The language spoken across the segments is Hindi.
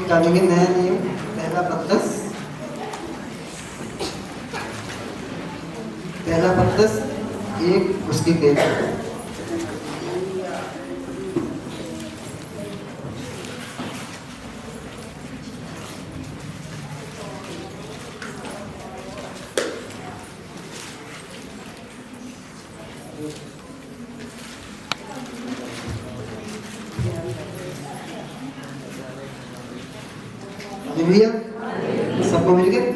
डालेंगे नया नियम पहला पत्रस 1 उसकी 13। हालेलुया, सबको मिल गए?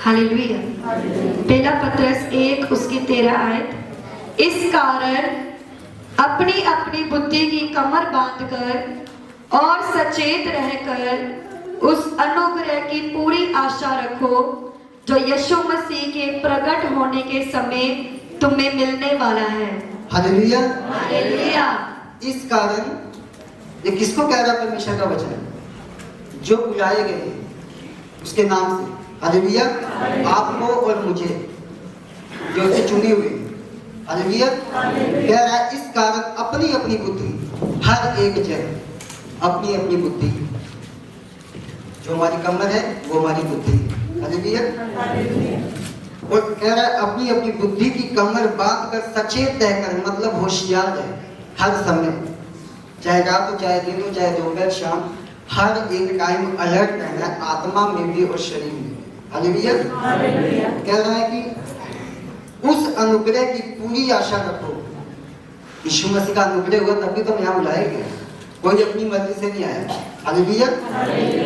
हालेलुया। पहला पत्रस 1 उसकी 13 आयत। इस कारण अपनी अपनी बुद्धि की कमर बांधकर और सचेत रहकर उस अनुग्रह की पूरी आशा रखो जो यीशु मसीह के प्रकट होने के समय तुम्हें मिलने वाला है। Hallelujah, hallelujah. इस कारण ये किसको कह रहा है? परमेश्वर का वचन जो बुलाए गए उसके नाम से। हालेलुया, आपको और मुझे जो उससे चुने हुए। हालेलुया, कह रहा है इस कारण अपनी अपनी बुद्धि, हर एक जन अपनी अपनी बुद्धि, जो हमारी कमर है वो हमारी बुद्धि। हालेलुया, और कह रहा है अपनी अपनी बुद्धि की कमर बांध कर सचेत रहकर, मतलब होशियार रहे हर समय, चाहे रात हो चाहे दिन हो चाहे दोपहर शाम, हर एक टाइम अलर्ट रहना है, आत्मा में भी और शरीर में। हालेलुया, कह रहा है कि उस अनुग्रह की पूरी आशा रखो। यीशु मसीह का अनुग्रह हुआ तभी तो यहाँ बुलाया गया, कोई अपनी मर्जी से नहीं आया। हालेलुया,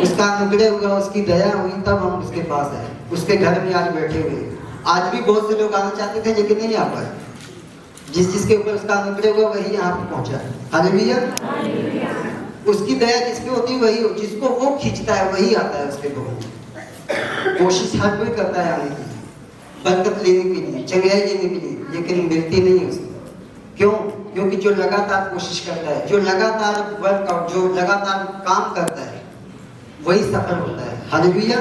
उसका अनुग्रह हुआ, उसकी दया हुई तब हम उसके पास आए, उसके घर में आज बैठे हुए। आज भी बहुत से लोग आना चाहते थे लेकिन नहीं आ पाए। जिसके ऊपर उसका अनुग्रह हुआ वही यहाँ पर पहुंचा। हालेलुया, उसकी दया जिसपे होती है वही, जिसको वो खींचता है वही आता है उसके पास। कोशिश हर कोई करता है आने की, बरकत लेने के लिए, चंगाई लेने के लिए, लेकिन मिलती नहीं है उसको। क्यों? क्योंकि जो लगातार कोशिश करता है, जो लगातार वर्कआउट, जो लगातार काम करता है वही सफल होता है। हालेलुया,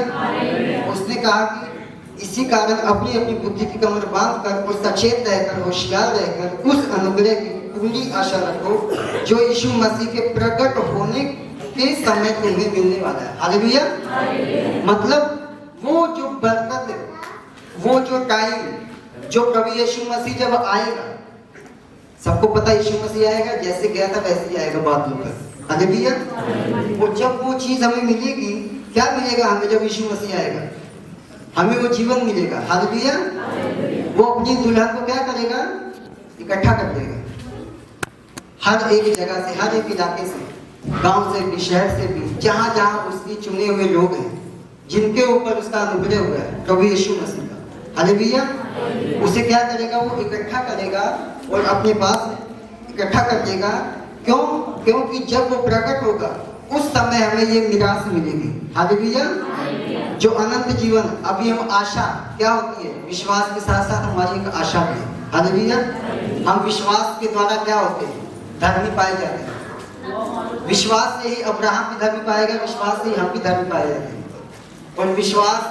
उसने कहा कि इसी कारण अपनी अपनी बुद्धि की कमर बांध कर और सचेत रहकर, होशियार रहकर उस अनुग्रह की पूरी आशा रखो जो यीशु मसीह के प्रकट होने के समय तुम्हें मिलने वाला है। हालेलुया, मतलब वो जो बरकत, वो जो टाइम, जो प्रभु यीशु मसीह जब आएगा, सबको पता यीशु मसीह आएगा, जैसे गया था वैसे ही आएगा बादलों पर। हालेलुया, और जब वो चीज हमें मिलेगी, क्या मिलेगा हमें जब यीशु मसीह आएगा? हमें वो जीवन मिलेगा। हालेलुया, वो अपनी दुल्हन को क्या करेगा? इकट्ठा कर देगा, हर एक जगह से, हर एक इलाके से, गांव से भी, शहर से भी, जहां जहां उसके चुने हुए लोग हैं, जिनके ऊपर उसका अनुग्रह हुआ है, प्रभु यीशु मसीह का। हालेलुया, उसे क्या करेगा? वो इकट्ठा करेगा और अपने पास इकट्ठा कर देगा। क्यों? क्योंकि जब वो प्रकट होगा उस समय हमें ये मिरास मिलेगी। हालेलुया, जो अनंत जीवन। अभी हम आशा क्या होती है? विश्वास के साथ साथ हमारी एक आशा भी है। हालेलुया, हम विश्वास के द्वारा क्या होते हैं? धर्मी पाए जाते हैं। विश्वास से ही अब्राहम भी धर्मी पाएगा, विश्वास से ही हम भी धर्मी पाए जाते हैं। और विश्वास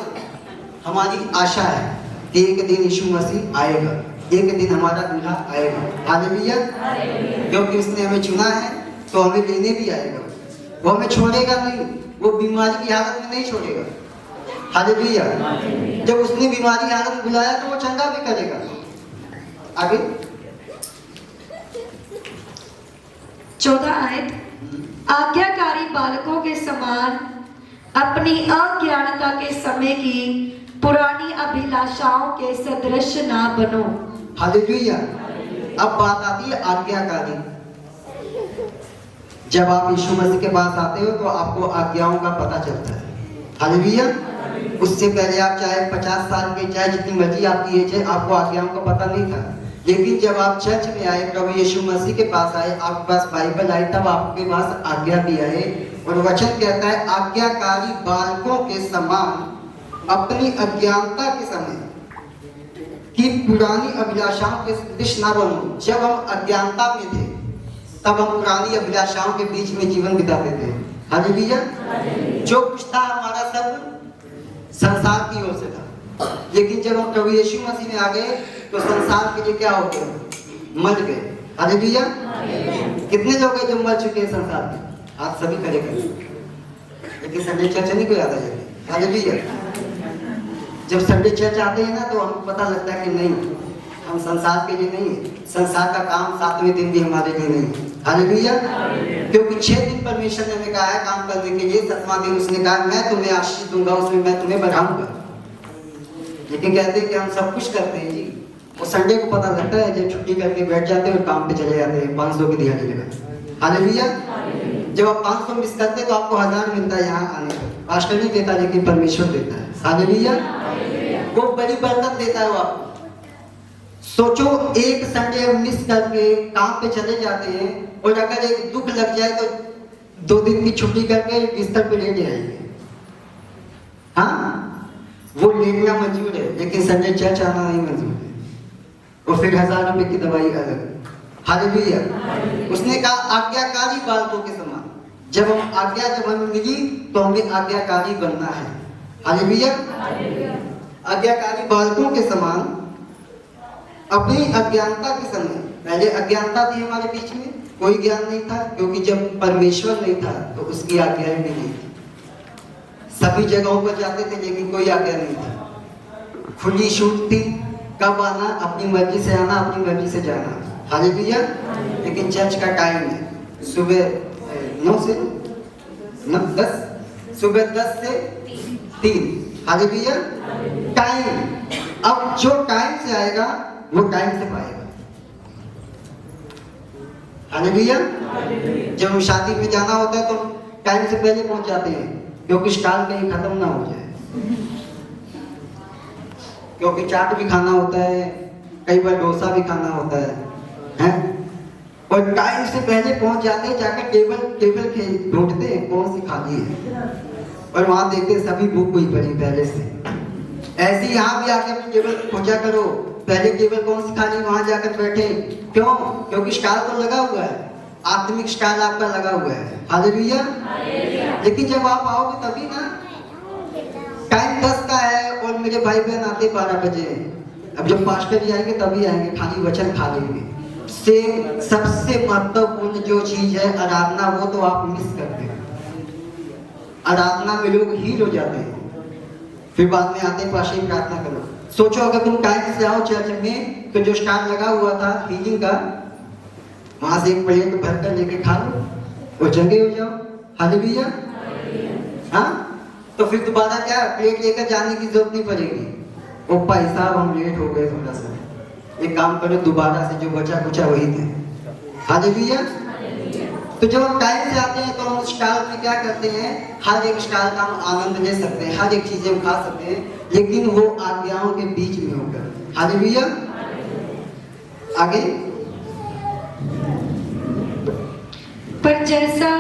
हमारी आशा है कि एक दिन यीशु मसीह आएगा, एक दिन हमारा दूल्हा आएगा। हालेलुया, क्योंकि उसने हमें चुना है तो हमें लेने भी आएगा। वो हमें छोड़ेगा नहीं, वो बीमारी की हालत में नहीं छोड़ेगा। हालेलुया, जब उसने बीमारी की हालत बुलाया तो वो चंगा भी करेगा। आगे 14 आयत। आज्ञाकारी बालकों के समान अपनी अज्ञानता के समय की पुरानी अभिलाषाओं के सदृश ना बनो। हालेलुया, अब बात आती है आज्ञाकारी। जब आप यीशु मसीह के पास आते हो तो आपको आज्ञाओं का पता चलता है। हालेलुया, उससे पहले आप चाहे 50 साल के, चाहे जितनी मर्जी आपकी एज है, आपको आज्ञाओं का पता नहीं था। लेकिन जब आप चर्च में आए, प्रभु यीशु मसीह के पास आए, आपके पास बाइबल आई, तब आपके पास आज्ञा भी आए। और वचन कहता है आज्ञाकारी बालकों के समान अपनी अज्ञानता के समय की पुरानी अभिलाषाओं के सदृश ना बनो। जब हम अज्ञानता में थे तब हम पुरानी अभिलाषाओं के बीच में जीवन बिताते थे। हालेलुया, जो कुछ था हमारा सब संसार की ओर से था, लेकिन जब हम प्रभु यीशु मसीह में आ गए तो संसार के लिए क्या हो गया, मर गए। हालेलुया। कितने लोग हैं जो मर चुके हैं संसार में? आप सभी खड़े करें, लेकिन संडे चर्च नहीं कोई आता है। हालेलुया। जब संडे चर्च आते हैं ना तो हमको पता लगता है कि नहीं, हम संसार के लिए नहीं है, संसार का काम 7वें दिन भी हमारे लिए नहीं है। हालेलुया। क्योंकि 6 दिन परमेश्वर ने हमें कहा है काम करने के लिए, 7वां दिन उसने कहा मैं तुम्हें आशीष दूंगा, उसमें मैं तुम्हें बढ़ाऊंगा। लेकिन कहते हैं कि हम सब कुछ करते हैं जी, वो संडे को पता लगता है जब छुट्टी करके बैठ जाते हैं और काम पे चले जाते हैं 500 की दिहाड़ी लगा। हालेलुया। जब आप 500 मिस करते हैं तो आपको 1000 मिलता है यहाँ आने पर। पास्टर नहीं देता लेकिन परमेश्वर देता है। हालेलुया। वो बड़ी बरकत देता है वो आपको। सोचो एक संडे मिस करके काम पे चले जाते हैं और अगर एक दुख लग जाए तो 2 दिन की छुट्टी करके बिस्तर पे लेट जाएंगे। हाँ, वो लेटना मंजूर है लेकिन संडे चर्च आना नहीं मंजूर है। और फिर 1000 रुपए की दवाई अलग। हालेलुया। उसने कहा आज्ञाकारी बालकों के समान। जब हमें मिली तो हमें आज्ञाकारी बनना है। हालेलुया। आज्ञाकारी बालकों के समान अपनी अज्ञानता के समय, पहले अज्ञानता थी हमारे बीच में, कोई ज्ञान नहीं था क्योंकि जब परमेश्वर नहीं था तो उसकी आज्ञाएं भी नहीं थी। सभी जगहों पर जाते थे लेकिन कोई आज्ञा नहीं था। खुली छूट थी, कब आना, अपनी मर्जी से आना, अपनी मर्जी से जाना। हालेलुया। लेकिन चर्च का टाइम है सुबह 9 से 10, सुबह 10 से 3। हालेलुया। टाइम, अब जो टाइम से आएगा वो टाइम से पाएगा। हालेलुया। जब हम शादी में जाना होता है तो टाइम से पहले पहुंच जाते हैं क्योंकि स्टॉल कहीं खत्म ना हो जाए, क्योंकि चाट भी खाना होता है, कई बार डोसा भी खाना होता है? और टाइम से पहले पहुंच जाते हैं, जाकर टेबल ढूंढते हैं कौन सी खाली है और वहां देखते हैं सभी बुक हुई पड़ी पहले से। ऐसे यहाँ भी आके अपनी टेबल खोजा करो, पहले टेबल कौन सी खाली, वहां जाकर बैठे। क्यों? क्योंकि स्टॉल तो लगा हुआ है, आत्मिक स्टॉल आपका लगा हुआ है। हालेलुया। लेकिन जब आप आओगे तभी ना, टाइम 10 का है और मेरे भाई बहन आते 12 बजे। अब जब पास्टर जी आएंगे तभी आएंगे, खाली वचन खा लेंगे। सबसे महत्वपूर्ण जो चीज है आराधना, वो तो आप मिस करते हैं। आराधना में लोग हील हो जाते हैं, फिर बाद में आते पास्टर प्रार्थना करो। सोचो अगर तुम टाइम से आओ चर्च में तो जो स्टार लगा हुआ था हीलिंग का, वहां से एक प्लेट भर कर लेके खा लो और चंगे हो जाओ। हालेलुया। हाँ, तो फिर दोबारा क्या प्लेट लेकर जाने की जरूरत नहीं पड़ेगी। ओ भाई साहब हम लेट हो गए थोड़ा सा, एक काम करो दोबारा से जो बचा कुचा वही थे। हालेलुया। तो जब हम टाइम से आते हैं तो हम स्टाइल में क्या करते हैं, हर एक स्टाइल का हम आनंद ले सकते हैं, हर एक चीजें हम खा सकते हैं, लेकिन वो आज्ञाओं के बीच में होकर। हालेलुया। आगे, पर जैसा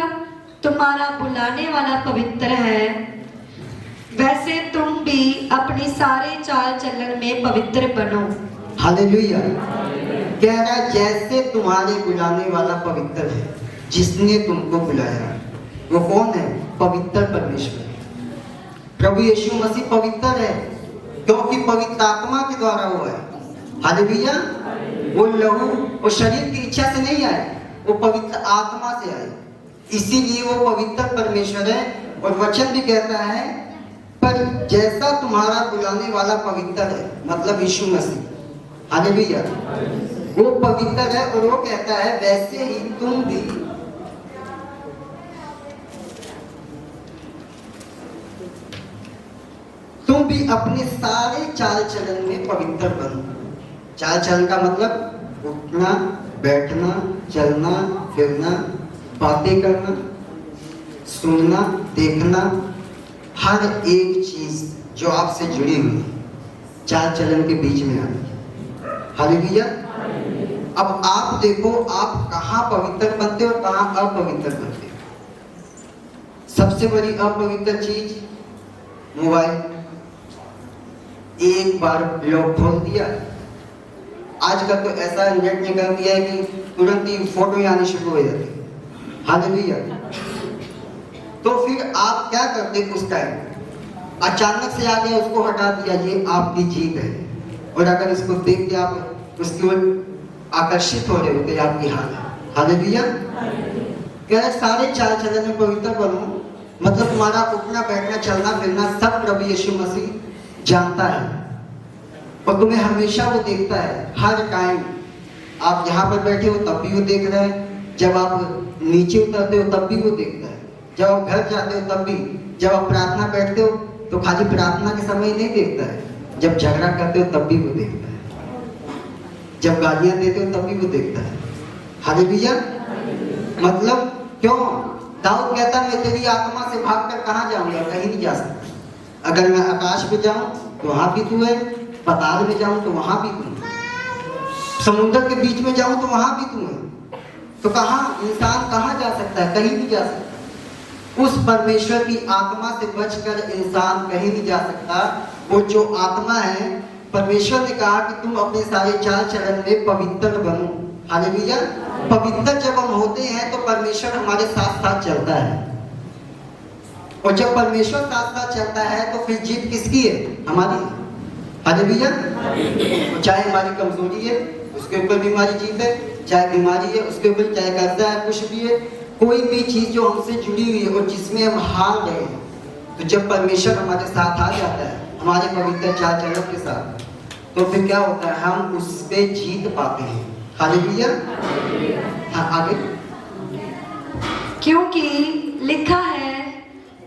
तुम्हारा बुलाने वाला पवित्र है वैसे तुम भी अपनी सारे चाल चलन में पवित्र बनो। हालेलुया। कह रहा है जैसे तुम्हारे बुलाने वाला पवित्र है, जिसने तुमको बुलाया वो कौन है? पवित्र परमेश्वर। प्रभु यीशु मसीह पवित्र है क्योंकि पवित्र आत्मा के द्वारा हुआ है। हालेलुया। वो लहू और शरीर की इच्छा से नहीं आए, वो पवित्र आत्मा से आए, इसीलिए वो पवित्र परमेश्वर है। और वचन भी कहता है पर जैसा तुम्हारा बुलाने वाला पवित्र है, मतलब यीशु मसीह। हालेलुया। वो पवित्र है और वो कहता है वैसे ही तुम भी अपने सारे चाल चलन में पवित्र बनो। चाल चलन का मतलब उठना, बैठना, चलना, फिरना, बातें करना, सुनना, देखना, हर एक चीज जो आपसे जुड़ी हुई है चाल चलन के बीच में आती है। हालेलुया। अब आप देखो आप कहाँ पवित्र बनते हो और कहाँ अपवित्र बनते हो। सबसे बड़ी अपवित्र चीज मोबाइल। एक बार लॉक खोल दिया, आजकल तो ऐसा नेट निकल दिया है कि तुरंत ही फोटो आनी शुरू हो जाती है। हालेलुया। तो फिर आप क्या करते उस टाइम? अचानक से आ गया, उसको हटा दिया, ये आपकी जीत है। और अगर इसको देख के आप उसकी ओर आकर्षित हो रहे होते, आपकी हाल है। हालेलुया। कह रहे सारे चाल चलन में पवित्र बनो, मतलब तुम्हारा उठना बैठना चलना फिरना सब प्रभु यीशु मसीह जानता है और तुम्हें हमेशा वो देखता है। हर टाइम आप यहाँ पर बैठे हो तब भी वो देख रहा है, जब आप नीचे उतरते हो तब भी वो देखता है, जब आप घर जाते हो तब भी, जब आप प्रार्थना बैठते हो तो खाली प्रार्थना के समय नहीं देखता है, जब झगड़ा करते हो तब भी वो देखता है, जब गालियां देते हो तब भी वो देखता है। हालेलुया। मतलब क्यों? दाऊद कहता मैं तेरी आत्मा से भागकर कहाँ जाऊंगा? कहीं नहीं जा सकता। अगर मैं आकाश में जाऊं तो वहां भी तू है, पाताल में जाऊं तो वहां भी तू है, समुद्र के बीच में जाऊं तो वहां भी तू है। तो कहाँ इंसान कहाँ जा सकता है? कहीं नहीं जा सकता। उस परमेश्वर की आत्मा से बचकर इंसान कहीं नहीं जा सकता। वो जो आत्मा है, परमेश्वर ने कहा कि तुम अपने सारे चाल चलन में पवित्र बनो। हालेलुया। पवित्र जब हम होते हैं तो परमेश्वर हमारे साथ साथ चलता है, और जब परमेश्वर साथ साथ चलता है तो फिर जीत किसकी है? हमारी। हालेलुया। चाहे हमारी कमजोरी है उसके ऊपर भी हमारी जीत है, चाहे बीमारी है उसके ऊपर, चाहे कर्जा है, कुछ भी है, कोई भी चीज जो हमसे जुड़ी हुई है और जिसमें हम हार गए हैं, तो जब परमेश्वर हमारे साथ आ जाता है हमारे पवित्र चाल चलन के साथ, तो फिर क्या होता है? हम उस पे जीत पाते हैं। हालेलुया। हाँ, आगे। क्योंकि लिखा है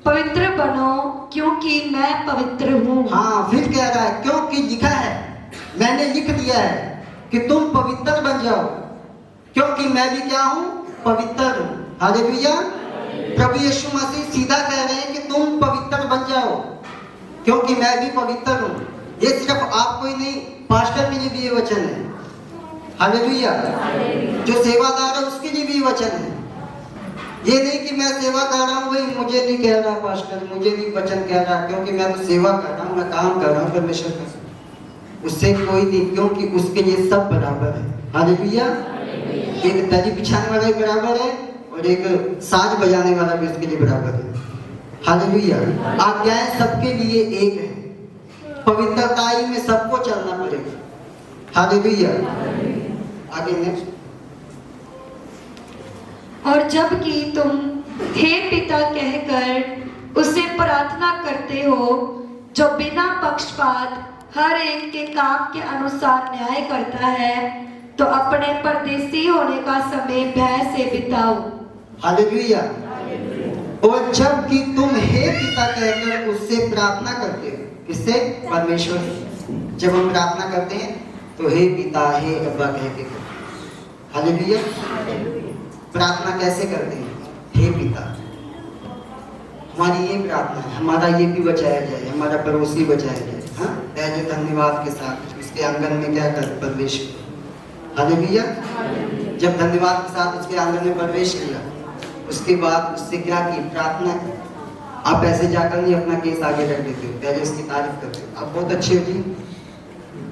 पवित्र बनो क्योंकि मैं पवित्र हूँ। हाँ, फिर कह रहा है क्योंकि लिखा है, मैंने लिख दिया है कि तुम पवित्र बन जाओ, क्योंकि मैं भी क्या हूँ? पवित्र हूँ। हालेलुया। प्रभु यीशु मसीह सीधा कह रहे हैं कि तुम पवित्र बन जाओ, क्योंकि मैं भी पवित्र हूँ। ये सिर्फ आपको ही नहीं, पास्टर के लिए भी ये वचन है। हालेलुया। जो सेवादार है उसके लिए भी वचन है। ये नहीं कि मैं सेवा कर रहा हूँ, वही मुझे नहीं कह रहा पास्टर, मुझे नहीं वचन कह रहा, क्योंकि मैं तो सेवा कर रहा हूँ, मैं काम कर रहा हूँ परमेश्वर का, उससे कोई नहीं, क्योंकि उसके लिए सब बराबर है। हालेलुया। एक दरी बिछाने वाला भी बराबर है और एक साज बजाने वाला भी उसके लिए बराबर है। हालेलुया। आज्ञाएं सबके लिए एक है, पवित्रताई में सबको चलना पड़ेगा। हालेलुया। आगे नेक्स्ट। और जबकि तुम हे पिता कहकर उसे प्रार्थना करते हो जो बिना पक्षपात हर एक के काम के अनुसार न्याय करता है, तो अपने परदेसी होने का समय भय से बिताओ। हालेलुया। और जबकि तुम हे पिता कहकर उससे प्रार्थना करते हो, किससे? परमेश्वर से। जब हम प्रार्थना करते हैं तो हे पिता, हे अब्बा कह के। हालेलुया। प्रार्थना कैसे करते हैं? हे पिता। हमारी ये प्रार्थना है, हमारा ये भी बचाया जाए, हमारा पड़ोसी बचाया जाए। हाँ, पहले धन्यवाद के साथ उसके आंगन में क्या कर प्रवेश किया। हालेलुया। जब धन्यवाद के साथ उसके आंगन में प्रवेश किया, उसके बाद उससे क्या की? प्रार्थना की। आप ऐसे जाकर नहीं अपना केस आगे रख देते हो, पहले उसकी तारीफ करते हो, आप बहुत अच्छे हो जी,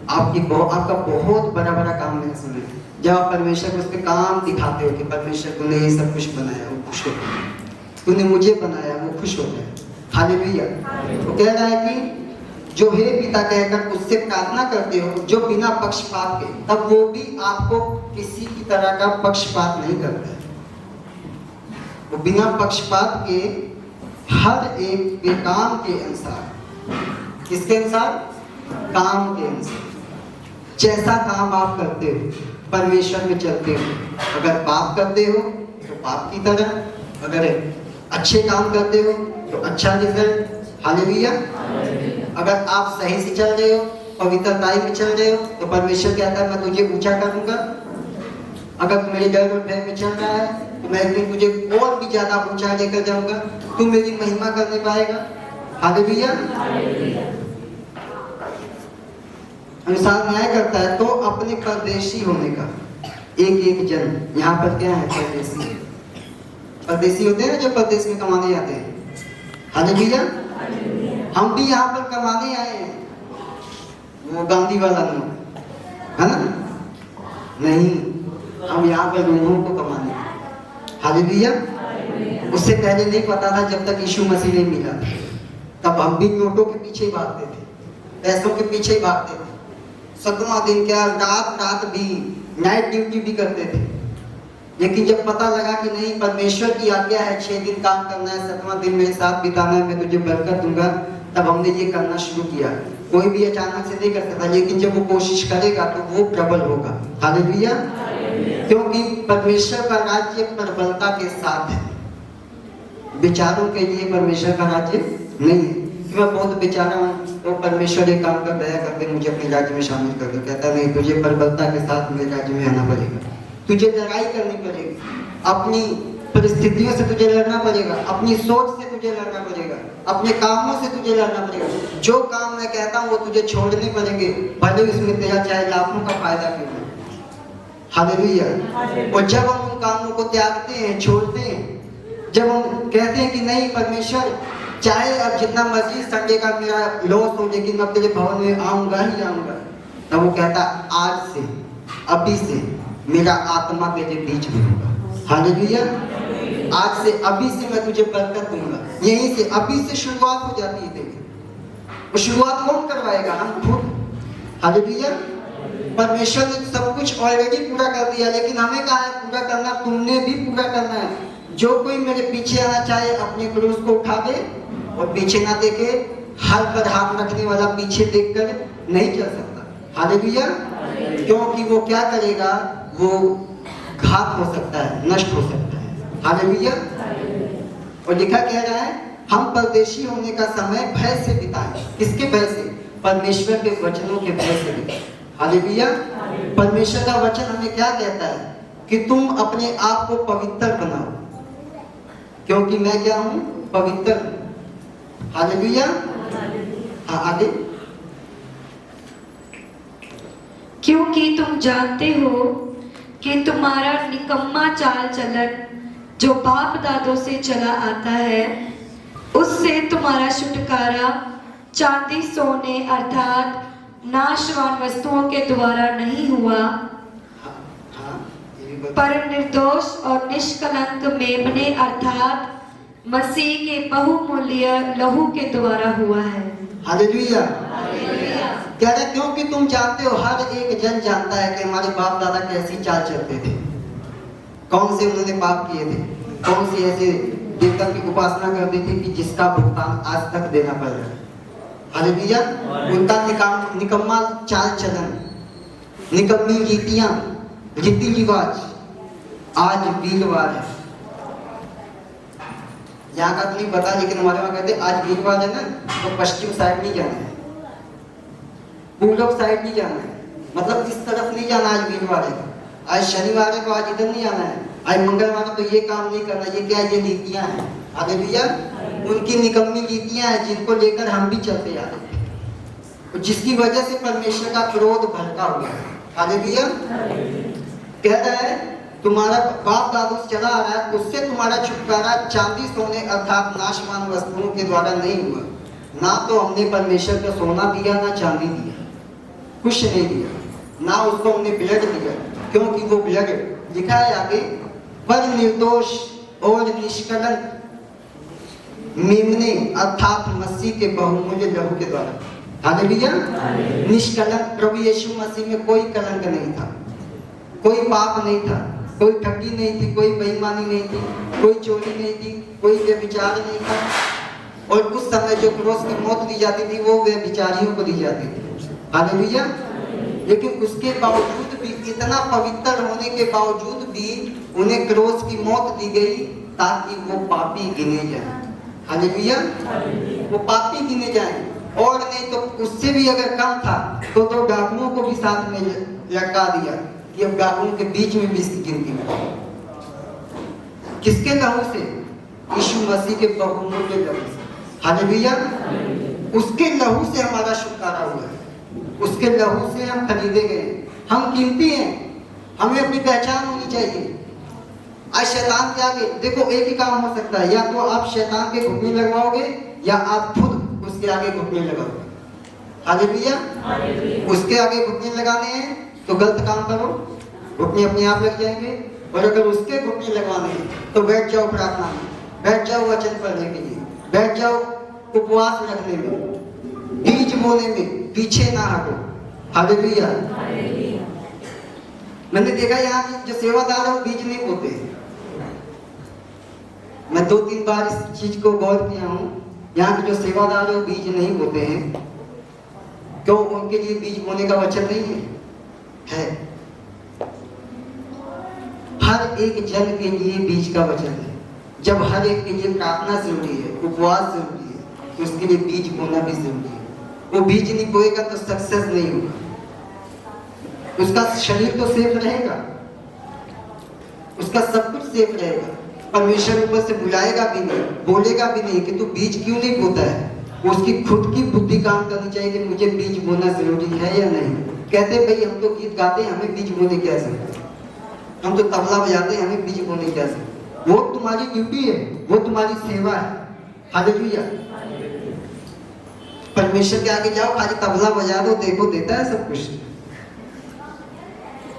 आपका बहुत बड़ा बड़ा काम मैंने सुना। जब आप परमेश्वर को उसके काम दिखाते हो कि परमेश्वर तूने ये सब कुछ बनाया, वो खुश होता है, तूने मुझे बनाया, वो खुश होता है। हालेलुया। वो कह रहा है कि जो हे पिता कहकर उससे प्रार्थना करते हो जो बिना पक्षपात के, तब वो भी आपको किसी की तरह का पक्षपात नहीं करता है। वो बिना पक्षपात के हर एक के काम के अनुसार, किसके अनुसार? काम के अनुसार। जैसा काम आप करते हो, परमेश्वर में चलते हो, अगर पाप करते हो तो पाप की तरह, अगर अच्छे काम करते हो तो अच्छा रिजल्ट। हालेलुया। अगर आप सही से चल रहे हो, पवित्रताई में चल रहे हो, तो परमेश्वर कहता है मैं तुझे ऊंचा करूंगा। अगर तू मेरे डर और भय में चल रहा है तो मैं एक दिन तुझे और भी ज्यादा ऊंचा लेकर जाऊंगा, तू मेरी महिमा करने पाएगा। हालेलुया। इंसान न्याय करता है तो अपने परदेशी होने का। एक एक जन यहाँ पर क्या है? परदेशी। परदेशी होते हैं ना जो परदेश में कमाने जाते हैं। हालेलुया। हम भी यहाँ पर कमाने आए हैं, वो गांधी वाला नोट है ना? नहीं, हम यहाँ पर रूहों को कमाने। हालेलुया। उससे पहले नहीं पता था जब तक यीशु मसीह नहीं मिला था। तब हम भी नोटों के पीछे ही भागते थे, पैसों के पीछे ही भागते थे। 7वां दिन क्या, रात भी नाइट ड्यूटी भी करते थे। लेकिन जब पता लगा कि नहीं, परमेश्वर की आज्ञा है 6 दिन काम करना है, 7वां दिन मेरे साथ बिताना है, मैं तुझे बरकत दूंगा, तब हमने ये करना शुरू किया। कोई भी अचानक से नहीं कर सकता, लेकिन जब वो कोशिश करेगा तो वो प्रबल होगा। हालेलुया। क्योंकि परमेश्वर का राज्य प्रबलता के साथ है, विचारों के लिए परमेश्वर का राज्य नहीं है कि मैं बहुत बेचारा हूँ तो परमेश्वर एक काम कर दया करके मुझे अपने राज्य में शामिल कर दो। कहता नहीं, तुझे प्रबलता के साथ मेरे राज्य में आना पड़ेगा। तुझे लड़ाई करनी पड़ेगी, अपनी परिस्थितियों से तुझे लड़ना पड़ेगा, अपनी सोच से तुझे लड़ना पड़ेगा, अपने कामों से तुझे लड़ना पड़ेगा। जो काम मैं कहता हूँ वो तुझे छोड़ने पड़ेंगे, भले उसमें तेरा चाहे लाखों का फायदा क्यों ना। हालेलुया। और जब हम उन कामों को त्यागते हैं, छोड़ते हैं, जब हम कहते हैं कि नहीं परमेश्वर, चाहे अब जितना मर्जी संडे का मेरा लॉस हो, लेकिन मैं तेरे भवन में आऊंगा ही आऊंगा, तब वो कहता आज से, अभी से मेरा आत्मा तेरे बीच में होगा। हालेलुया। आज से, अभी से मैं तुझे बरकत दूंगा। यहीं से, अभी से शुरुआत हो जाती है तेरी। वो शुरुआत कौन करवाएगा? हम खुद। हालेलुया। परमेश्वर ने सब कुछ ऑलरेडी पूरा कर दिया, लेकिन हमें कहा है पूरा करना, तुमने भी पूरा करना है। जो कोई मेरे पीछे आना चाहे अपने क्रूस को उठा दे और पीछे ना देखे। हर पर हाथ रखने वाला पीछे देखकर नहीं चल सकता। हालेलुया। क्योंकि वो क्या करेगा, वो घात हो सकता है, नष्ट हो सकता है। हालेलुया। और लिखा कह रहा है हम परदेशी होने का समय भय से बिताएं। किसके भय से? परमेश्वर के वचनों के भय से बिताएं। हालेलुया। परमेश्वर का वचन हमें क्या कहता है कि तुम अपने आप को पवित्र बनाओ, क्योंकि मैं क्या हूं? पवित्र हूं। हालेलुया। हाँ, आगे। क्योंकि तुम जानते हो कि तुम्हारा निकम्मा चाल चलन जो बाप दादों से चला आता है, उससे तुम्हारा छुटकारा चांदी सोने अर्थात नाशवान वस्तुओं के द्वारा नहीं हुआ, पर निर्दोष और निष्कलंक मेमने अर्थात मसीह के बहुमूल्य लहू के द्वारा हुआ है। हालेलुया। कह रहे क्योंकि तुम जानते हो, हर एक जन जानता है कि हमारे बाप दादा कैसी चाल चलते थे, कौन से उन्होंने पाप किए थे, कौन सी ऐसे देवता की उपासना करते थे कि जिसका भुगतान आज तक देना पड़ रहा है। हालेलुया। उनका निकम्मा चाल चलन, निकम्मी रीतियां, रीति रिवाज आज वीरवार है। यहाँ का तो नहीं पता, लेकिन हमारे वहां कहते आज वीरवार है ना, तो पश्चिम साइड नहीं जाना है, पूर्व साइड नहीं जाना है, मतलब इस तरफ नहीं जाना। आज वीरवार है, आज शनिवार है तो आज इधर नहीं जाना है, आज मंगलवार है तो ये काम नहीं करना। ये क्या? ये नीतियां हैं। हालेलुया। उनकी निकम्मी नीतियां हैं जिनको लेकर हम भी चलते जा रहे हैं, जिसकी वजह से परमेश्वर का क्रोध भड़का हुआ है। हालेलुया। कह रहा है तुम्हारा बाप दादू से चला आ रहा है, उससे तुम्हारा छुटकारा चांदी सोने अर्थात नाशवान वस्तुओं के द्वारा नहीं हुआ। ना तो हमने परमेश्वर को सोना दिया, ना चांदी दिया, कुछ नहीं दिया, ना उसको हमने ब्लड दिया, क्योंकि वो ब्लड लिखा है आगे, पर निर्दोष और निष्कलंक मेमने अर्थात मसीह के बहुमूल्य लहू के द्वारा। हालेलुया। निष्कलंक प्रभु यीशु मसीह में कोई कलंक नहीं था, कोई पाप नहीं था, कोई ठगी नहीं थी, कोई बेईमानी नहीं थी, कोई चोरी नहीं थी, कोई व्यभिचार नहीं था। और उस समय जो क्रूस की मौत दी जाती थी वो व्यभिचारियों को दी जाती थी। हालेलुया। लेकिन उसके बावजूद भी, इतना पवित्र होने के बावजूद भी उन्हें क्रूस की मौत दी गई ताकि वो पापी गिने जाएं। हालेलुया। वो पापी गिने जाएं, और नहीं तो उससे भी अगर कम था तो डाकुओं को भी साथ में लटका दिया कि अब डाकुओं के बीच में भी इसकी गिनती में। किसके लहू से? यीशु मसीह के बहुमूल्य लहू से। हालेलुया। उसके लहू से हमारा छुटकारा हुआ है, उसके लहू से हम खरीदे गए, हम कीमती हैं, हमें अपनी पहचान होनी चाहिए। आज शैतान के आगे देखो एक ही काम हो सकता है, या तो आप शैतान के घुटने लगवाओगे या आप खुद उसके आगे घुटने लगाओगे। हालेलुया। उसके आगे घुटने लगाने हैं तो गलत काम करो, घुटने अपने आप लग जाएंगे, और अगर उसके घुटने लगवाने हैं तो बैठ जाओ प्रार्थना में, बैठ जाओ वचन पढ़ने के लिए, बैठ जाओ उपवास रखने में, बीज बोने में, पीछे ना हटो। हालेलुया। मैंने देखा यहाँ जो सेवादार है वो बीज नहीं बोते। मैं 2-3 बार इस चीज को गौर किया हूँ, यहाँ के जो सेवादार है वो बीज नहीं बोते हैं। क्यों? उनके लिए बीज बोने का वचन नहीं है। हर एक जन के लिए बीज का वचन है। जब हर एक के लिए प्रार्थना जरूरी है, उपवास जरूरी है, तो उसके लिए बीज बोना भी जरूरी है। वो बीज नहीं बोएगा तो सक्सेस नहीं होगा। उसका शरीर तो सेफ रहेगा, उसका सब कुछ सेफ रहेगा। परमेश्वर ऊपर से बुलाएगा भी नहीं, बोलेगा भी नहीं कि तू बीज क्यों नहीं बोता है। उसकी खुद की बुद्धि काम करनी चाहिए कि मुझे बीज बोना जरूरी है या नहीं। कहते भाई हम तो गीत गाते हैं, हमें बीज बोने क्या जरूरत है, हम तो तबला बजाते हैं, हमें बीज बोने क्या जरूरत है। वो तुम्हारी ड्यूटी है, वो तुम्हारी सेवा है। हालेलुया। परमेश्वर के आगे जाओ, खाली तबला बजा दो, देखो देता है सब कुछ?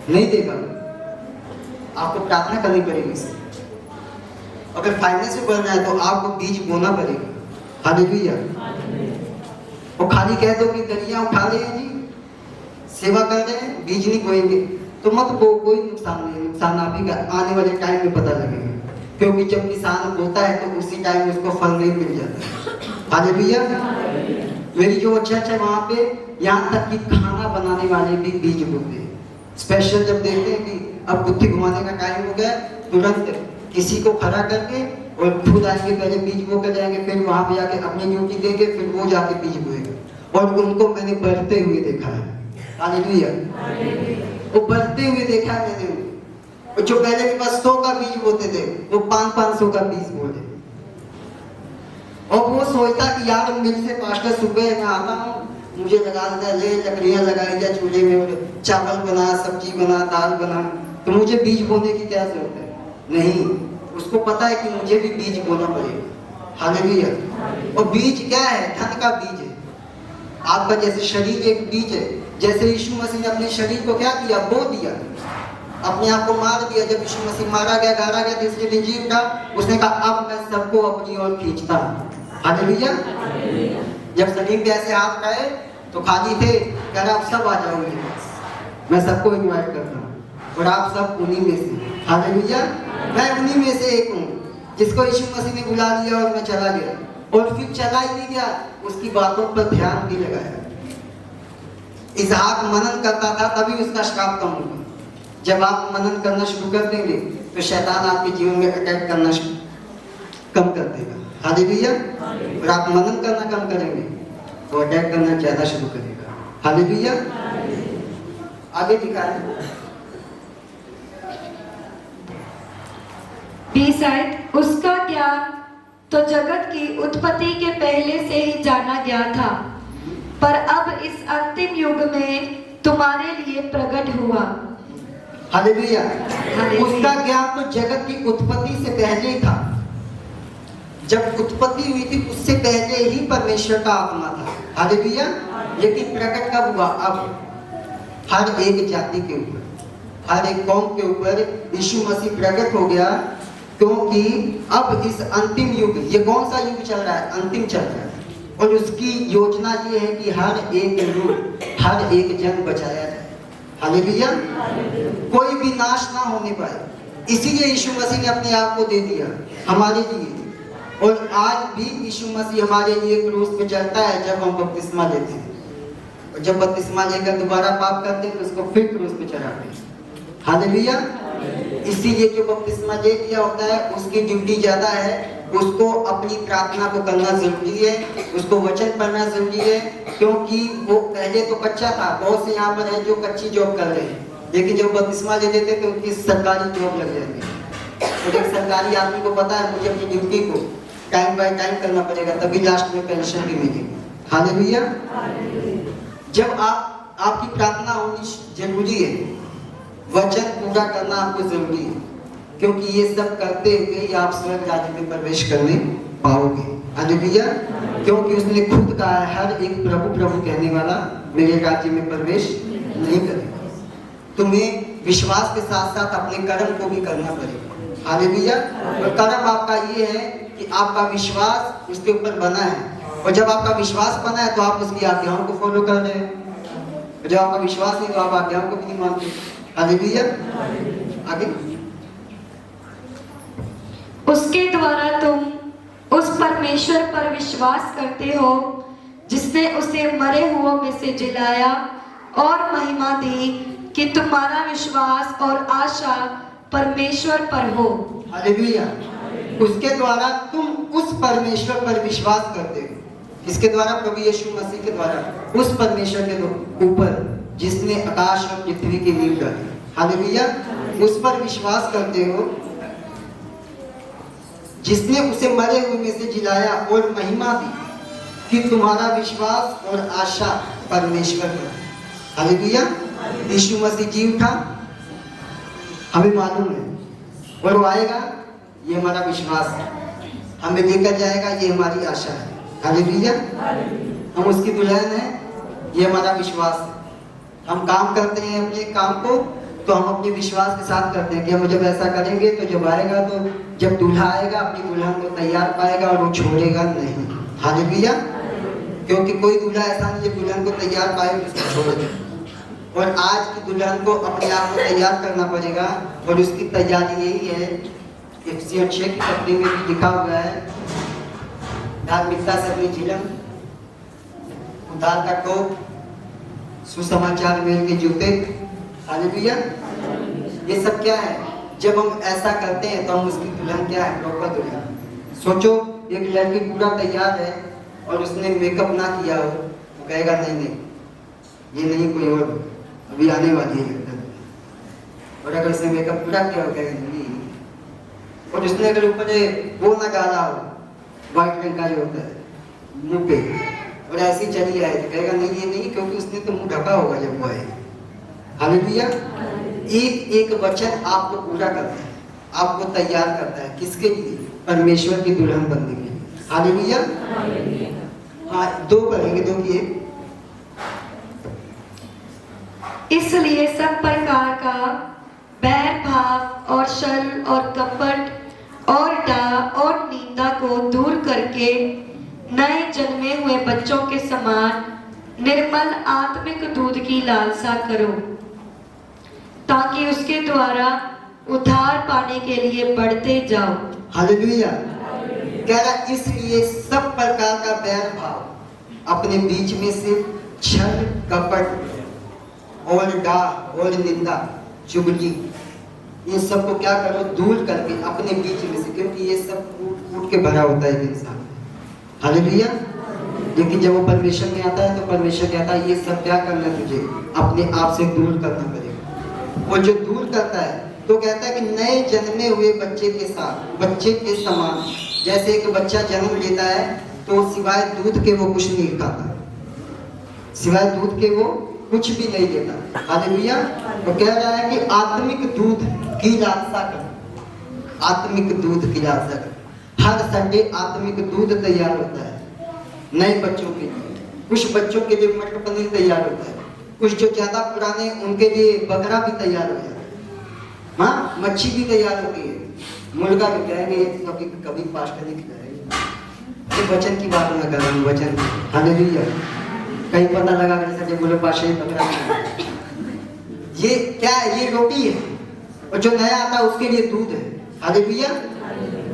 नहीं देगा। आपको प्रार्थना करनी पड़ेगी। अगर फाइनेंस में बढ़ना है तो आपको बीज बोना पड़ेगा। हालेलुया। और खाली कह दो कि दरिया उठा रहे हैं जी, सेवा कर रहे हैं, बीज नहीं बोएंगे तो मत बो, कोई नुकसान नहीं। नुकसान आप ही का आने वाले टाइम में पता लगेगा, क्योंकि जब किसान बोता है तो उसी टाइम उसको फल नहीं मिल जाता। हालेलुया। मेरी जो चर्च है वहाँ पे यहाँ तक कि खाना बनाने वाले भी बीज बोते हैं। स्पेशल जब देखते हैं कि अब बुद्धि घुमाने का टाइम हो गया, तुरंत किसी को खड़ा करके और खुद आएंगे, पहले बीज बो कर जाएंगे, फिर वहां पे जाके अपनी ड्यूटी देंगे, फिर वो जाके बीज बोएगा। और उनको मैंने बढ़ते हुए देखा है। हालेलुया। वो बढ़ते हुए देखा है मैंने। और जो पहले के पास 100 का बीज बोते थे, वो 500-500 का बीज बोले। और वो सोचता कि यार मिल से पास्टर सुबह मैं आता हूँ, मुझे लगा देता है, ले लकड़ियां लगाई जा चूल्हे में, चावल बना, सब्जी बना, दाल बना, तो मुझे बीज बोने की क्या जरूरत है? नहीं, उसको पता है कि मुझे भी बीज बोना पड़ेगा। हालेलुया। और बीज क्या है? धन का बीज है। आपका जैसे शरीर एक बीज है, जैसे यीशु मसीह ने अपने शरीर को क्या किया? बो दिया, अपने आप को मार दिया। जब यीशु मसीह मारा गया, गाड़ा गया, तीसरे दिन जी उठा, उसने कहा अब मैं सबको अपनी ओर खींचता हूँ। हालेलुया। जब सलीम पे ऐसे हाथ खाए तो खाली थे, कह रहा आप सब आ जाओ मेरे पास, मैं सबको इन्वाइट करता हूँ और आप सब उन्हीं में से। हालेलुया। मैं उन्हीं में से एक हूँ जिसको यीशु मसीह ने बुला लिया और मैं चला गया। और फिर चला ही नहीं गया, उसकी बातों पर ध्यान भी लगाया। इसहाक मनन करता था, तभी उसका श्राप कम होगा। जब आप मनन करना शुरू कर देंगे तो शैतान आपके जीवन में अटैक करना कम कर देगा। हालेलुया। और आप मनन करना कम करेंगे तो अटैक करना ज्यादा शुरू करेगा। हालेलुया। आगे दिखाएं। 20 आयत, उसका ज्ञान तो जगत की उत्पत्ति के पहले से ही जाना गया था, पर अब इस अंतिम युग में तुम्हारे लिए प्रकट हुआ। हालेलुया। उसका ज्ञान तो जगत की उत्पत्ति से पहले ही था। जब उत्पत्ति हुई थी उससे पहले ही परमेश्वर का आत्मा था। हालेलुया। लेकिन प्रकट कब हुआ? अब हर एक जाति के ऊपर, हर एक कौम के ऊपर यीशु मसीह प्रकट हो गया, क्योंकि अब इस अंतिम युग, ये कौन सा युग चल रहा है? अंतिम चल रहा है। और उसकी योजना ये है कि हर एक लोग, हर एक जन बचाया जाए। हालेलुया। कोई भी नाश ना होने पाए, इसीलिए यीशु मसीह ने अपने आप को दे दिया हमारे लिए। और आज भी यीशु मसीह हमारे लिए क्रूस पे चलता है जब हम बपतिस्मा लेते हैं। और जब बपतिस्मा लेकर दोबारा पाप करते हैं तो उसको फिर क्रूस पे चढ़ाते हैं। हालेलुया। इसीलिए जो बपतिस्मा ले लिया होता है उसकी ड्यूटी ज्यादा है, उसको अपनी प्रार्थना को करना जरूरी है, उसको वचन पढ़ना जरूरी है, क्योंकि वो पहले तो कच्चा था। बहुत से यहाँ पर है जो कच्ची जॉब कर रहे हैं, लेकिन जब बपतिस्मा ले लेते तो उनकी सरकारी जॉब लग जाती है। और एक सरकारी आदमी को पता है मुझे अपनी ड्यूटी को टाइम बाय टाइम करना पड़ेगा, तभी लास्ट में पेंशन भी मिलेगी। हालेलुया। जब आपकी प्रार्थना होनी जरूरी है, वचन पूरा करना आपको जरूरी है, क्योंकि ये सब करते हुए ही आप स्वर्ग राज्य में प्रवेश करने पाओगे। हालेलुया। क्योंकि उसने खुद कहा है, हर एक प्रभु प्रभु कहने वाला मेरे राज्य में प्रवेश नहीं करेगा। तुम्हें विश्वास के साथ साथ अपने कर्म को भी करना पड़ेगा। हालेलुया। और कर्म आपका ये है कि आपका विश्वास उसके ऊपर बना है, और जब आपका विश्वास बना है तो आप उसकी आज्ञाओं को फॉलो कर रहे हैं। जब आपका विश्वास नहीं तो आप आज्ञाओं को भी नहीं मानते। हालेलुया। आगे, उसके द्वारा तुम उस परमेश्वर पर विश्वास करते हो जिसने उसे मरे हुओं में से जिलाया और महिमा दी कि तुम्हारा विश्वास और आशा परमेश्वर पर हो। हालेलुया। उसके द्वारा तुम उस परमेश्वर पर विश्वास करते हो। इसके द्वारा? प्रभु यीशु मसीह के द्वारा, उस परमेश्वर के ऊपर जिसने आकाश और पृथ्वी की नींव डाली। हालेलुया। उस पर विश्वास करते हो जिसने उसे मरे हुए में से जिलाया और महिमा दी कि तुम्हारा विश्वास और आशा परमेश्वर पर। हालेलुया। यीशु मसीह जी उठा, हमें मालूम है, और वो आएगा, ये हमारा विश्वास है। हमें लेकर जाएगा, ये हमारी आशा है। हालेलुया। हम उसकी दुल्हन हैं, ये हमारा विश्वास है। हम काम करते हैं अपने काम को तो हम अपने विश्वास के साथ करते हैं कि हम जब ऐसा करेंगे तो जब आएगा, तो जब दूल्हा आएगा अपनी दुल्हन को तैयार पाएगा और वो छोड़ेगा नहीं। हालेलुया। क्योंकि कोई दूल्हा ऐसा नहीं जो दुल्हन को तैयार पाए उसको छोड़ दे। और आज की दुल्हन को अपने आप को तैयार करना पड़ेगा, और उसकी तैयारी यही है। इफिसियंस 6 की पत्री में भी लिखा हुआ है, धार्मिकता से अपनी झिलम, उद्धार का कोट, सुसमाचार मेल के जूते। हालेलुया। ये सब क्या है? जब हम ऐसा करते हैं तो हम उसकी दुल्हन क्या है? प्रॉपर दुल्हन। सोचो, एक लड़की पूरा तैयार है और उसने मेकअप ना किया हो, वो कहेगा नहीं नहीं, ये नहीं, कोई और अभी आने वाली है। और अगर उसने मेकअप पूरा किया हो, कहेगा नहीं। और उसने अगर ऊपर वो ना डाला हो, व्हाइट रंग का जो होता है मुंह पे, और ऐसी चली आए तो कहेगा नहीं ये नहीं, क्योंकि उसने तो मुंह ढका होगा जब वो आए। हालेलुया। एक एक वचन आपको पूरा करता है, आपको तैयार करता है। किसके लिए? परमेश्वर की दुल्हन बनने के लिए। हालेलुया। हाँ, 2 करेंगे, 2 की 1। इसलिए सब प्रकार का बैर भाव और शर्म और कपट और डाह और निंदा को दूर करके नए जन्मे हुए बच्चों के समान निर्मल आत्मिक दूध की लालसा करो, ताकि उसके द्वारा उद्धार पाने के लिए बढ़ते जाओ। हालेलुया। कह रहा, इसलिए सब प्रकार का बैर भाव अपने बीच में से छल, कपट और डाह और निंदा, चुगली, ये सब को क्या करो? दूर करके अपने बीच में से, क्योंकि ये सब कूट के भरा होता है इंसान। हालेलुया। लेकिन जब वो परमेश्वर में आता है तो परमेश्वर कहता है ये सब क्या करना है? तुझे अपने आप से दूर करना पड़ेगा। और जो दूर करता है तो कहता है कि नए जन्मे हुए बच्चे के साथ, बच्चे के समान। जैसे एक बच्चा जन्म लेता है तो सिवाय दूध के वो कुछ नहीं खाता, सिवाय दूध के वो कुछ भी नहीं देता। हालेलुया। तो कह रहा है कि आत्मिक दूध की लालसा कर, आत्मिक दूध की लालसा कर। हर संडे आत्मिक दूध तैयार होता है नए बच्चों के लिए। कुछ बच्चों के लिए मटर पनीर तैयार होता है, कुछ जो ज्यादा पुराने उनके लिए बकरा भी तैयार हो जाता है। हाँ, मच्छी भी तैयार होती है, मुर्गा भी। कहेंगे कभी कभी पास्टर नहीं खिलाएंगे, ये वचन की बात मैं कर रहा हूँ, वचन। हालेलुया। कहीं पता लगा जैसे बोले पास्टर बकरा, ये क्या है? ये रोटी है, और जो नया आता है उसके लिए दूध है। हालेलुया।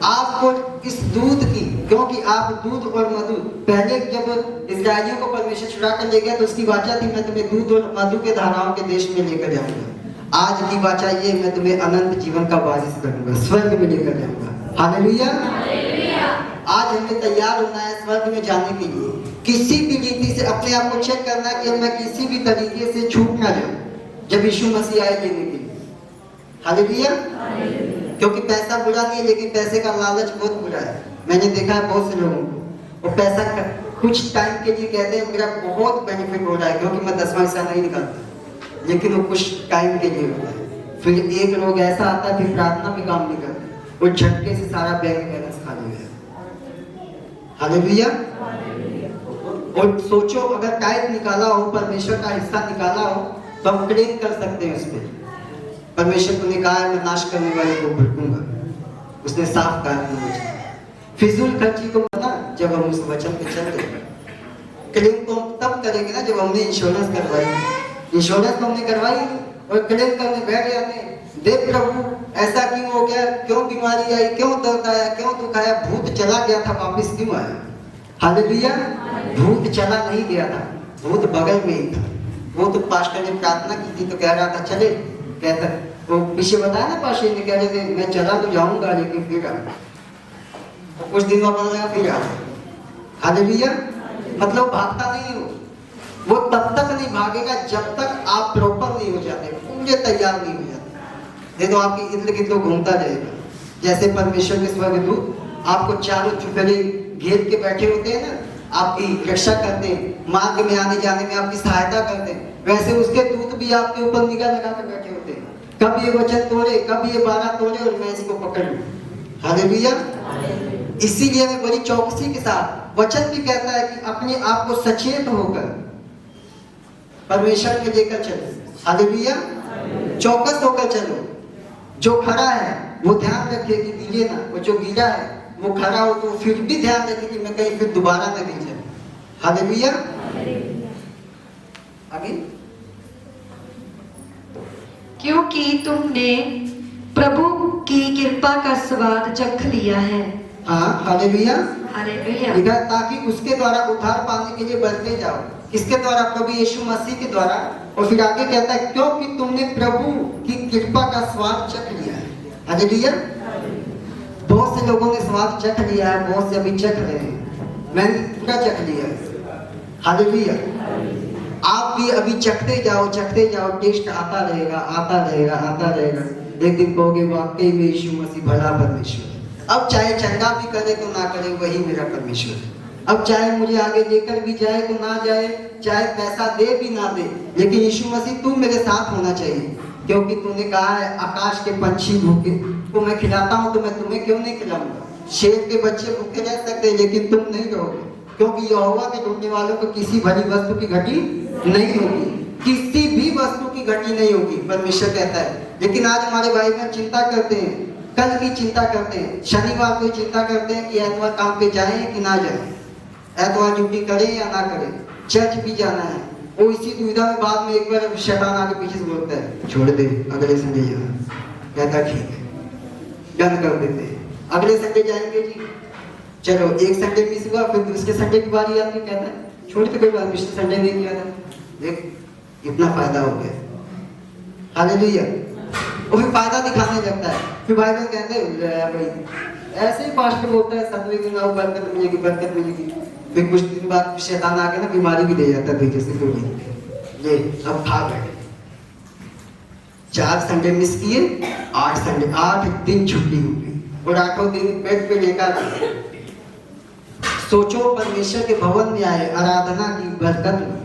आपको इस दूध की, क्योंकि आप दूध और मधु, पहले जब इस्राएलियों को परमेश्वर छुड़ा कर ले गया तो उसकी वाचा थी, मैं तुम्हें दूध और मधु के धाराओं के देश में लेकर जाऊंगा। आज की वाचा ये, मैं तुम्हें अनंत जीवन का वारिस करूंगा, स्वर्ग में लेकर जाऊंगा। हालेलुया। आज हमें तैयार होना है स्वर्ग में जाने के लिए। किसी भी रीति से अपने आप को चेक करना है कि मैं किसी भी तरीके से छूट ना जाऊं जब यीशु मसीह आए लेने के लिए। हालेलुया। क्योंकि पैसा बुरा नहीं है, लेकिन पैसे का लालच बहुत बुरा है। मैंने देखा है बहुत से लोगों को, वो पैसा कुछ टाइम के लिए कहते हैं मेरा बहुत बेनिफिट हो रहा है क्योंकि मैं 10वां हिस्सा नहीं निकालता, लेकिन वो कुछ टाइम के लिए होता है। फिर एक लोग ऐसा आता है फिर प्रार्थना भी काम नहीं करते, वो झटके से सारा बैंक बैलेंस खाली है। हालेलुया। और सोचो अगर टाइप निकाला हो, परमेश्वर का हिस्सा निकाला हो, तो हम क्लेम कर सकते हैं उस पर। परमेश्वर को ने कहा है मैं नाश करने वाले को भड़कूंगा, उसने साफ कहा मुझे। फिजूल खर्ची को ना जब हम उस वचन पे चलते हैं। क्लेम तो हम तब करेंगे ना जब हमने इंश्योरेंस करवाई। इंश्योरेंस तो हमने करवाई और क्लेम करने बैठ जाते हैं, देव प्रभु ऐसा क्यों हो गया, क्यों बीमारी आई, क्यों दर्द आया, क्यों दुख आया, भूत चला गया था वापिस क्यों आया? हालेलुया। भूत चला नहीं गया था, भूत बगल में ही था। वो तो पास्टर ने प्रार्थना की थी तो कह रहा था चले, कहता वो पीछे बताया ना पास्टर ने, कह रहे थे मैं चला तो जाऊंगा लेकिन फिर तो कुछ दिन बाद फिर आ। हालेलुया। मतलब भागता नहीं हो, वो तब तक नहीं भागेगा जब तक आप प्रॉपर नहीं हो जाते, पूरे तैयार नहीं हो जाते। नहीं तो आपकी इर्द गिर्द घूमता रहेगा। जैसे परमेश्वर के स्वर्गदूत आपको चारों चुफेरे घेर के बैठे होते हैं ना, आपकी रक्षा करते हैं, मार्ग में आने जाने में आपकी सहायता करते हैं, वैसे उसके दूत भी आपके ऊपर निगाह लगा कर बैठे होते हैं। कब ये वचन तोड़े, कब ये बारह तोड़े और मैं इसको पकड़ लूं। हालेलुया। इसीलिए मैं बड़ी चौकसी के साथ, वचन भी कहता है कि अपने आप को सचेत होकर परमेश्वर में लेकर चलो। हालेलुया। चौकस होकर चलो। जो खड़ा है वो ध्यान रखे कि गिरे ना, और जो गिरा है वो खड़ा हो तो फिर भी ध्यान रखे कि मैं कहीं फिर दोबारा न गिर जाए। हालेलुया। आगे, क्योंकि तुमने प्रभु की कृपा का स्वाद चख लिया है। हाँ, हालेलुया। हालेलुया। ताकि उसके द्वारा उद्धार पाने के लिए बढ़ते जाओ। किसके द्वारा? प्रभु यीशु मसीह के द्वारा। और फिर आगे कहता है क्योंकि तुमने प्रभु की कृपा का स्वाद चख लिया है। हालेलुया। बहुत से लोगों ने स्वाद चख लिया है, बहुत से अभी चख रहे हैं, मैंने पूरा चख लिया है। हालेलुया। आप भी अभी चखते जाओ, टेस्ट आता रहेगा, आता रहेगा, आता रहेगा। एक दिन कहोगे वाकई में यीशु मसीह भला परमेश्वर। अब चाहे चंगा भी करे तो ना करे, वही मेरा परमेश्वर है। अब चाहे मुझे आगे लेकर भी जाए तो ना जाए, चाहे पैसा दे भी ना दे, लेकिन यीशु मसीह तू मेरे साथ होना चाहिए। क्योंकि तूने कहा है आकाश के पंछी भूखे को मैं खिलाता हूँ, तो मैं तुम्हें क्यों नहीं खिलाऊंगा। शेर के बच्चे भूखे रह सकते हैं लेकिन तुम नहीं रहोगे, क्योंकि यहोवा के ढूंढने वालों को किसी भली वस्तु की घटी नहीं होगी, किसी भी वस्तु की घटी नहीं होगी, परमेश्वर कहता है। लेकिन आज हमारे भाई बहन चिंता करते हैं, कल की चिंता करते हैं, शनिवार को चिंता करते हैं कि एतवार काम पे जाएं कि ना जाएं, एतवार ड्यूटी करें या ना करें, चर्च भी जाना है। वो इसी दुविधा में बाद में एक बार शैतान आगे पीछे से बोलता है छोड़ दे, अगले संडे जाना। कहता ठीक है, डन कर देते हैं, अगले संडे जाएंगे जी। चलो एक संडे मिस हुआ, फिर दूसरे संडे की बारी आती, कहता है छोड़ के कोई बात, पिछले संडे नहीं किया था, देख इतना फायदा हो गया। हालेलुया। वो फिर फायदा दिखाने लगता है। फिर भाई बहन कहते हैं भाई ऐसे ही पास्टर बोलता है सतवें दिन आओ बरकत मिलेगी, बरकत मिलेगी। फिर कुछ दिन बाद शैतान आके ना बीमारी भी दे जाता है, जैसे कोई ये अब खा बैठे। 4 संडे मिस किए, 8 दिन छुट्टी हो गई और 8वां दिन पेट पे लेकर सोचो परमेश्वर के भवन में आए, आराधना की, बरकत में,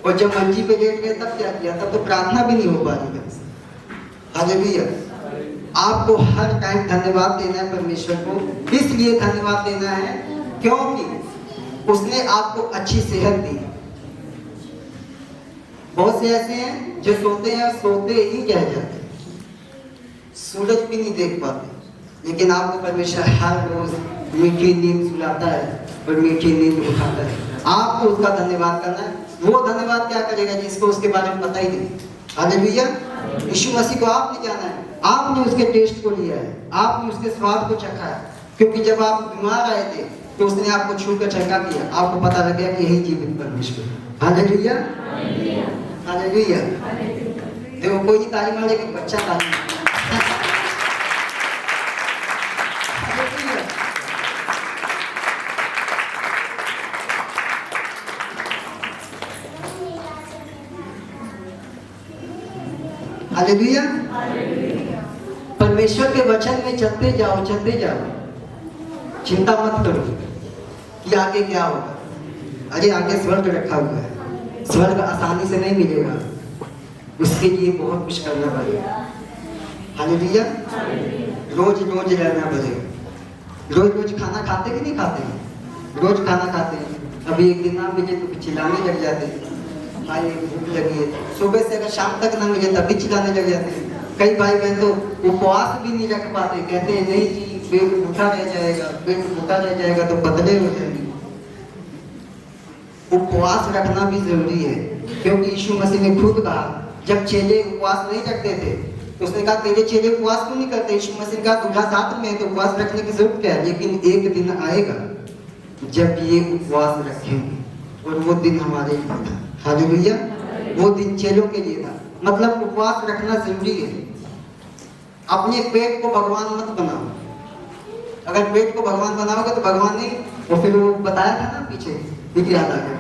और जब मंजी पे लेट गए तब क्या किया? तब तो प्रार्थना भी नहीं हो पा रही। हालेलुया। आपको हर टाइम धन्यवाद देना है परमेश्वर को, इसलिए धन्यवाद देना है क्योंकि उसने आपको अच्छी सेहत दी। बहुत से ऐसे हैं जो सोते हैं, सोते ही रह जाते हैं, सूरज भी नहीं देख पाते, लेकिन आपको परमेश्वर हर रोज मीठी नींद सुलाता है और मीठी नींद उठाता है। आपको उसका धन्यवाद करना है। वो धन्यवाद क्या करेगा जिसको उसके बारे में पता ही नहीं। हालेलुया। यीशु मसीह को आपने जाना है, आपने उसके टेस्ट को लिया है, आपने उसके स्वाद को चखा है। क्योंकि जब आप बीमार आए थे तो उसने आपको छू कर चंगा किया, आपको पता लग गया कि यही जीवित परमेश्वर। हालेलुया। हालेलुया। देखो कोई नहीं ताली मारे कि बच्चा ताली। हालेलुया। परमेश्वर के वचन में चलते जाओ, चलते जाओ, चिंता मत करो कि आगे क्या होगा। अरे आगे स्वर्ग रखा हुआ है, स्वर्ग आसानी से नहीं मिलेगा, उसके लिए बहुत कुछ करना पड़ेगा। हालेलुया। रोज रोज रहना पड़ेगा। रोज रोज खाना खाते कि नहीं खाते? रोज खाना खाते हैं। अभी एक दिन ना मिले तो चिल्लाने लग जाते हैं, हाँ ये भूख लगी है। सुबह से अगर शाम तक ना मिले तभी चिल्लाने लग जाते हैं। कई भाई बहन तो उपवास भी नहीं रख पाते, कहते हैं नहीं जी पेट भूखा रह जाएगा, पेट भूखा रह जाएगा तो पतले हो जाएंगे। उपवास रखना भी जरूरी है, क्योंकि यीशु मसीह ने खुद कहा, जब चेले उपवास नहीं रखते थे तो उसने कहा तेरे चेले उपवास क्यों नहीं करते? यीशु मसीह ने कहा दूल्हा साथ में है तो उपवास रखने की जरूरत क्या है? लेकिन एक दिन आएगा जब ये उपवास रखेंगे, और वो दिन हमारे लिए था। हालेलुया। वो दिन चेलों के लिए था। मतलब उपवास रखना जरूरी है। अपने पेट को भगवान मत बनाओ। अगर पेट को भगवान बनाओगे तो भगवान नहीं, वो फिर वो बताया था ना पीछे, फिर याद आ गया,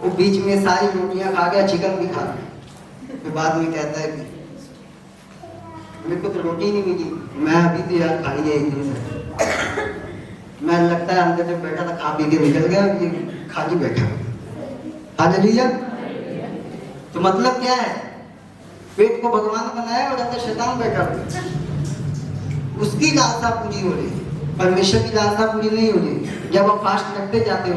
वो बीच में सारी रोटियां खा गया, चिकन भी खा गया, फिर बाद में कहता है कि मेरे को तो रोटी नहीं मिली, मैं अभी तो यार खा लिया एक दिन से, मैं लगता है अंदर जब बैठा था खा पी के निकल गया, ये खाली बैठा। हालेलुया। तो मतलब क्या है? पेट को भगवान बनाया और अंदर शैतान बैठा हुआ, उसकी लालसा पूरी हो रही है, परमेश्वर की लालसा पूरी नहीं हो रही। जब आप फास्ट रखते जाते हो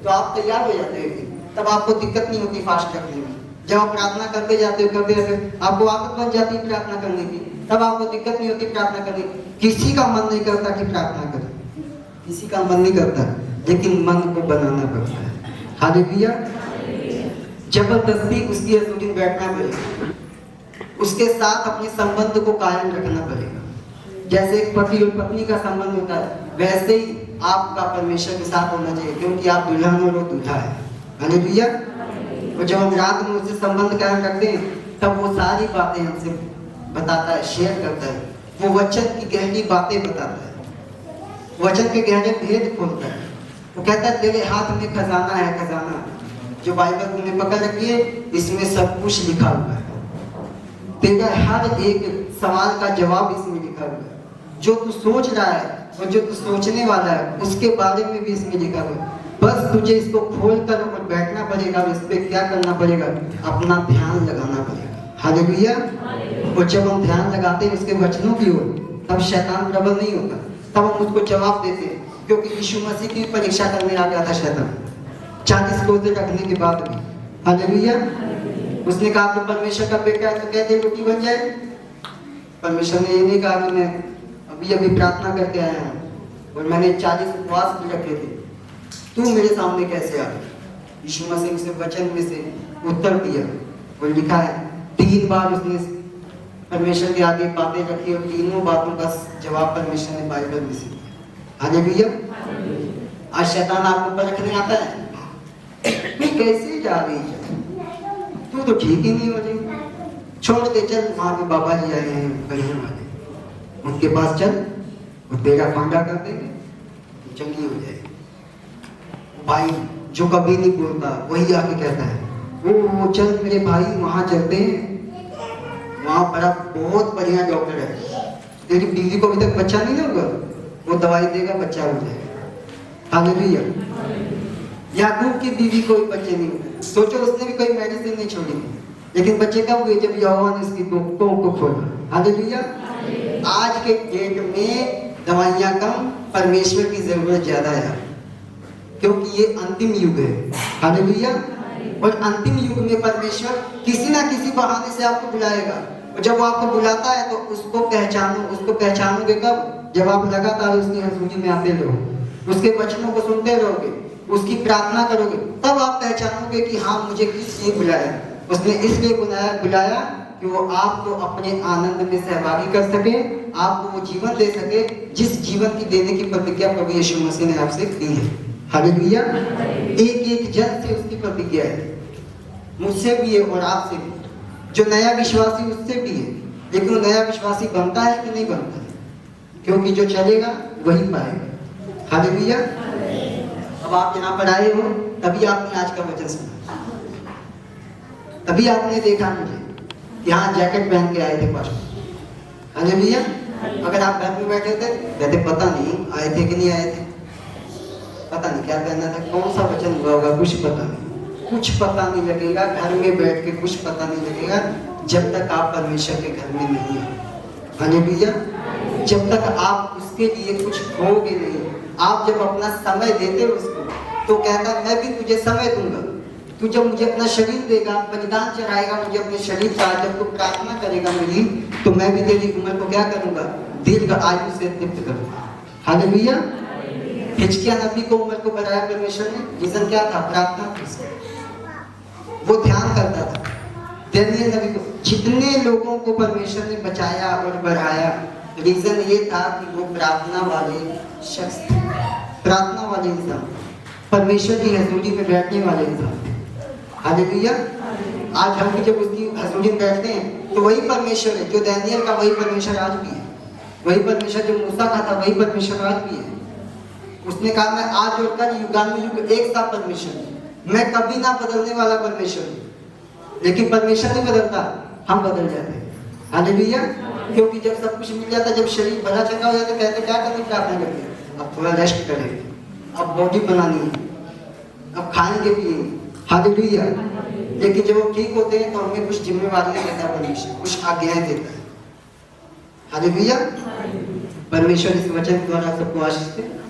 तो आप तैयार हो जाते हो, तब आपको दिक्कत नहीं होती फास्ट रखने में। जब आप प्रार्थना करते जाते हो आपको आदत बन जाती है प्रार्थना करने की, तब आपको दिक्कत नहीं होती प्रार्थना करने की। किसी का मन नहीं करता कि प्रार्थना करे, किसी का मन नहीं करता, लेकिन मन को बनाना पड़ता है। हालेलुया। जबरदस्ती उसकी असूलिन बैठना पड़ेगा, उसके साथ अपने संबंध को कायम रखना पड़ेगा। जैसे एक पति और पत्नी का संबंध होता है, वैसे ही आपका परमेश्वर के साथ होना चाहिए, क्योंकि आप दुल्हन और वो दूल्हा है। हालेलुया। और जब हम रात में उससे संबंध कायम रखते हैं, तब वो सारी बातें हमसे बताता है, शेयर करता है, वो वचन की गहरी बातें बताता है, वचन के गहरे भेद खोलता है। वो कहता है तेरे हाथ में खजाना है, खजाना जो बाइबल तुमने पकड़ रखी है, इसमें सब कुछ लिखा हुआ है। तेरा हर एक सवाल का जवाब इसमें लिखा हुआ है। जो तू सोच रहा है और जो तू सोचने वाला है, उसके बारे में भी इसमें लिखा हुआ है। बस तुझे इसको खोल कर और बैठना पड़ेगा, और इस पे क्या करना पड़ेगा? अपना ध्यान लगाना पड़ेगा। हालेलुया। और जब हम ध्यान लगाते हैं उसके वचनों की ओर, तब शैतान प्रबल नहीं होता, तब हम उसको जवाब देते हैं। क्योंकि यीशु मसीह की परीक्षा करने आ गया था शैतान 40 रोजे रखने के बाद भी। हालेलुया। उसने कहा तो परमेश्वर का बेटा है तो कहते रोटी बन जाए। परमेश्वर ने ये नहीं कहा कि मैं अभी अभी प्रार्थना करके आया हूँ और मैंने 40 उपवास भी रखे थे, तू मेरे सामने कैसे आ गया? यीशु मसीह उसे वचन में से उत्तर दिया, और लिखा है 3 बार उसने परमेश्वर के आगे बातें रखी, और तीनों बातों का जवाब परमेश्वर ने बाइबल में से दिया। हालेलुया। आज शैतान आपको परखने आता है, तू कैसे जा रही है, तू तो ठीक ही नहीं हो रही, छोड़ दे, चल वहां पे बाबा जी आए हैं बढ़िया वाले, उनके पास चल और तेरा फांडा कर देंगे, चंगी हो जाएगी। भाई जो कभी नहीं बोलता वही आके कहता है, ओ चल मेरे भाई वहां चलते हैं, वहां बड़ा बहुत बढ़िया डॉक्टर है, तेरी बीवी को अभी तक बच्चा नहीं ना हुआ, वो दवाई देगा बच्चा हो जाएगा। हालेलुया। याकूब की बीवी कोई बच्चे नहीं हुए, सोचो उसने भी कोई मेडिसिन नहीं छोड़ी, लेकिन बच्चे कब हुए? जब यहोवा ने उसकी कोख को खोला। हालेलुया। आज के डेट में दवाइयां कम, परमेश्वर की जरूरत ज्यादा है, क्योंकि ये अंतिम युग है। हालेलुया। और अंतिम युग में परमेश्वर किसी ना किसी बहाने से आपको बुलाएगा, और जब वो आपको बुलाता है तो उसको पहचानो। उसको पहचानोगे कब? जब आप लगातार उसकी हजूरी में आते रहो, उसके वचनों को सुनते रहोगे, उसकी प्रार्थना करोगे, तब आप पहचानोगे कि हाँ मुझे किस लिए बुलाया। उसने इसलिए बुलाया कि वो आपको अपने आनंद में सहभागी कर सके, आपको वो जीवन दे सके जिस जीवन की देने की प्रतिज्ञा प्रभु यीशु मसीह ने आपसे की है। हालेलुया। एक एक जन से उसकी प्रतिज्ञा है, मुझसे भी है और आपसे भी। जो नया विश्वासी उससे भी है, लेकिन वो नया विश्वासी बनता है कि नहीं बनता है? क्योंकि जो चलेगा वही पाएगा। हालेलुया। अब आप यहाँ पर आए हो, तभी आपने आज का वचन सुना, तभी आपने देखा मुझे यहाँ जैकेट पहन के आए थे पास्टर। हालेलुया। अगर आप घर में बैठे थे कहते पता नहीं आए थे कि नहीं आए थे, पता नहीं क्या पहना था, कौन सा वचन हुआ होगा, कुछ पता नहीं, कुछ पता नहीं लगेगा। घर में बैठ के कुछ पता नहीं लगेगा जब तक आप परमेश्वर के घर में नहीं है। हालेलुया। जब तक आप उसके लिए कुछ खोगे नहीं, आप जब अपना समय देते हो उसको, तो कहता है मैं भी तुझे समय दूंगा, तू जब मुझे अपना शरीर देगा, बलिदान चढ़ाएगा मुझे अपने शरीर का, जब तू प्रार्थना करेगा मेरी, तो मैं भी तेरी उम्र को क्या करूंगा? दीर्घ आयु से तृप्त करो। हालेलुया। हिजकिय्याह नबी को उम्र को बढ़ाया परमेश्वर ने। रीजन क्या था? प्रार्थना थी उसकी। वो ध्यान करता था। दानिय्येल नबी को, जितने लोगों को परमेश्वर ने बचाया और बढ़ाया, रीजन ये था कि वो प्रार्थना वाले शख्स थे, प्रार्थना वाले इंसान, परमेश्वर की हजूरी में बैठने वाले इंसान थे। हालेलुया। आज हम भी जब उसकी हजूरी में बैठते हैं तो वही परमेश्वर है जो दानिय्येल का, वही परमेश्वर आज भी है। वही परमेश्वर जो मूसा का था, वही परमेश्वर आज भी है। उसने कहा मैं आज और कल युगानुयुग एक साथ परमेश्वर हूं, मैं कभी ना बदलने वाला परमेश्वर हूं। लेकिन परमेश्वर नहीं बदलता, हम बदल जाते हैं। हालेलुया। क्योंकि जब सब कुछ मिल जाता, जब शरीर भला चंगा हो जाता, तो कहते क्या करने प्रार्थना करते हैं? अब थोड़ा रेस्ट करेंगे, अब बॉडी बनानी है, अब खाएंगे पिएंगे। हालेलुया। लेकिन जब वो ठीक होते हैं तो हमें कुछ जिम्मेवारियां देता है परमेश्वर, कुछ आज्ञाएं देता है। हालेलुया। परमेश्वर इस वचन के द्वारा सबको आशीष दे।